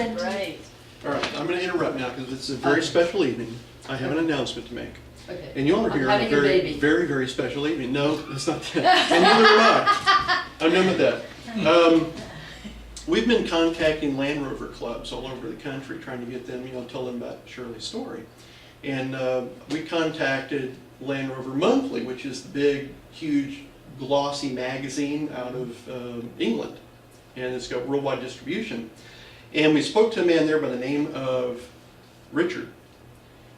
That's great. All right, I'm going to interrupt now because it's a very special evening. I have an announcement to make. Okay. And you all are here on a having a very, baby. very, very special evening. No, that's not that. And neither am I. I'm done with that. We've been contacting Land Rover clubs all over the country, trying to get them, tell them about Shirley's story. And we contacted Land Rover Monthly, which is the big, huge, glossy magazine out of England. And it's got worldwide distribution. And we spoke to a man there by the name of Richard.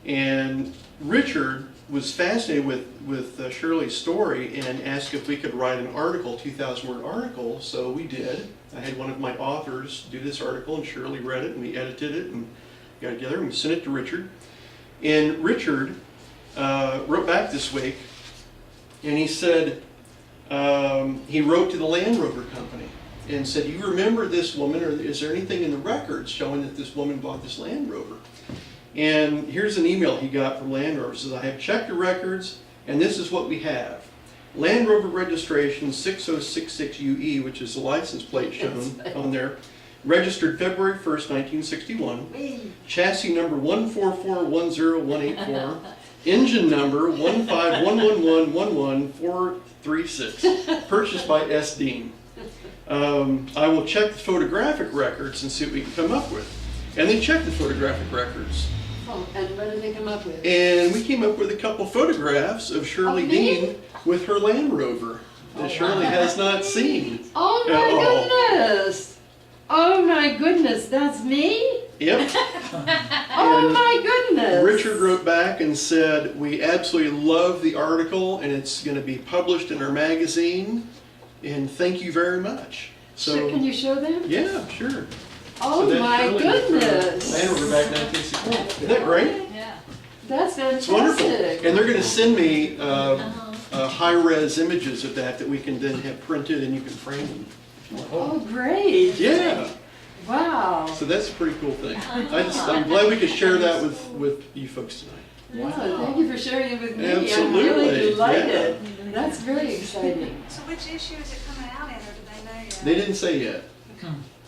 And Richard was fascinated with Shirley's story and asked if we could write an article, 2,000-word article. So we did. I had one of my authors do this article, and Shirley read it, and we edited it, and got it together, and we sent it to Richard. And Richard wrote back this week, and he said, he wrote to the Land Rover company and said, "You remember this woman, or is there anything in the records showing that this woman bought this Land Rover?" And here's an email he got from Land Rover. It says, "I have checked the records, and this is what we have. Land Rover registration 6066UE, which is the license plate shown on there, registered February 1st, 1961. Chassis number 14410-184. Engine number 1511111-436. Purchased by S. Deane. I will check the photographic records and see what we can come up with." And they checked the photographic records. Oh, and what did they come up with? And we came up with a couple photographs of Shirley Deane with her Land Rover that Shirley has not seen. Oh my goodness! Oh my goodness, that's me? Yep. Oh my goodness! Richard wrote back and said, "We absolutely love the article, and it's going to be published in our magazine, and thank you very much." So, can you show them? yeah, sure. Oh So my Shirley goodness! Land Rover back in 1964. Isn't that great? Yeah. That's fantastic. It's wonderful. And they're going to send me high-res images of that we can then have printed, and you can frame them. Oh great! Yeah. Wow. So that's a pretty cool thing. I'm glad we could share that with you folks tonight. Yeah, thank you for sharing it with me. Absolutely. I'm really delighted. That's very exciting. So which issue is it coming out in, or do they know yet? They didn't say yet,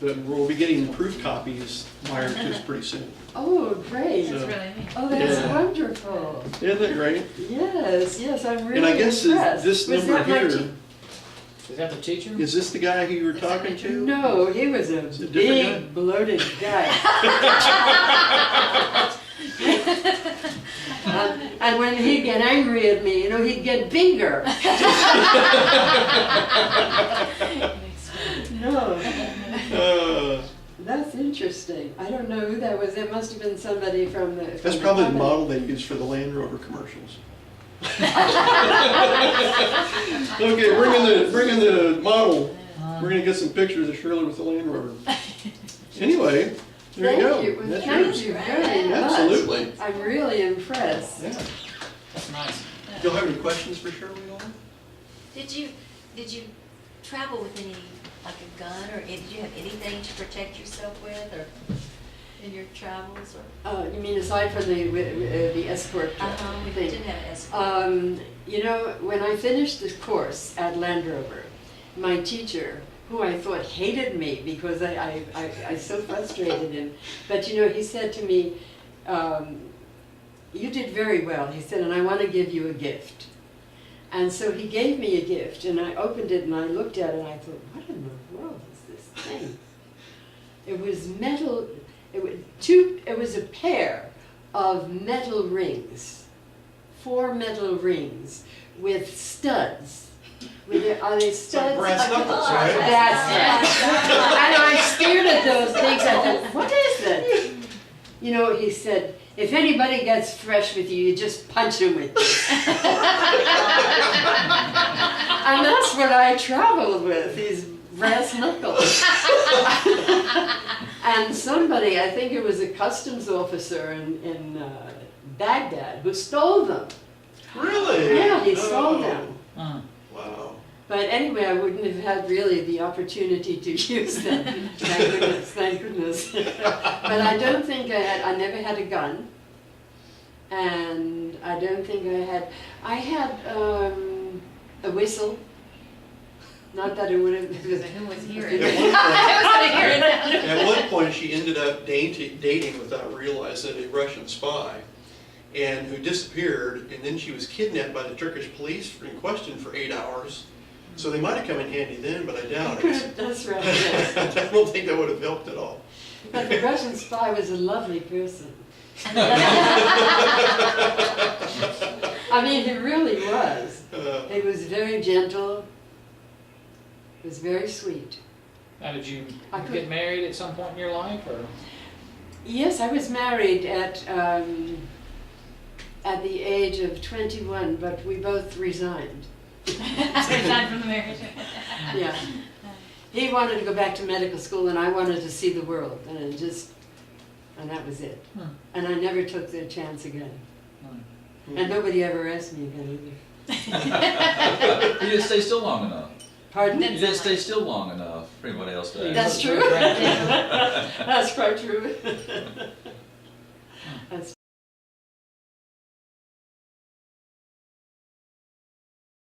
but we'll be getting proof copies wired to us pretty soon. Oh, great. That's So- really neat. Oh, that's Yeah. wonderful. Isn't that great? Yes, yes, I'm really And I guess impressed. this Was number that my here, Is that the teacher? is this the guy who you were talking to? No, he was a a different big, bloated guy. And when he'd get angry at me, he'd get bigger. No, that's interesting. I don't know who that was. It must have been somebody from the. That's probably the model they use for the Land Rover commercials. Okay, bring in the model. We're going to get some pictures of Shirley with the Land Rover. Anyway, there you go. Thank you. That's Thank yours. you very much. Absolutely. I'm really impressed. Yeah. That's nice. Do y'all have any questions for Shirley at all? Did you travel with any, like a gun, or did you have anything to protect yourself with, or in your travels, or? You mean aside from the escort We thing? didn't have an escort. When I finished this course at Land Rover, my teacher, who I thought hated me because I so frustrated him, but he said to me, "You did very well," he said, "and I want to give you a gift." And so he gave me a gift, and I opened it and I looked at it and I thought, what in the world is this thing? It was metal. It was a pair of metal rings, 4 metal rings with studs. Are they studs? Brass knuckles, right? That's right. And I stared at those things. I thought, what is it? He said, "If anybody gets fresh with you, you just punch them with this." And that's what I traveled with, these brass knuckles. And somebody, I think it was a customs officer in Baghdad, who stole them. Really? Yeah, he stole them. Wow. But anyway, I wouldn't have had really the opportunity to use them. Thank goodness. But I don't think I never had a gun. And I don't think I had a whistle. Not that it would have. Who was hearing? At one point- At one point, she ended up dating without realizing a Russian spy, and who disappeared, and then she was kidnapped by the Turkish police and questioned for 8 hours. So they might have come in handy then, but I doubt it. That's right, yes. I don't think that would have helped at all. But the Russian spy was a lovely person. I mean, he really was. He was very gentle. He was very sweet. Now, did you I could- get married at some point in your life, or? Yes, I was married at the age of 21, but we both resigned. Resigned from the marriage. Yeah. He wanted to go back to medical school, and I wanted to see the world, and that was it. Hmm. And I never took the chance again. Hmm. And nobody ever asked me again You didn't stay still long enough. either. Pardon? You didn't stay still long enough for anybody else to ask. That's true. That's quite true. That's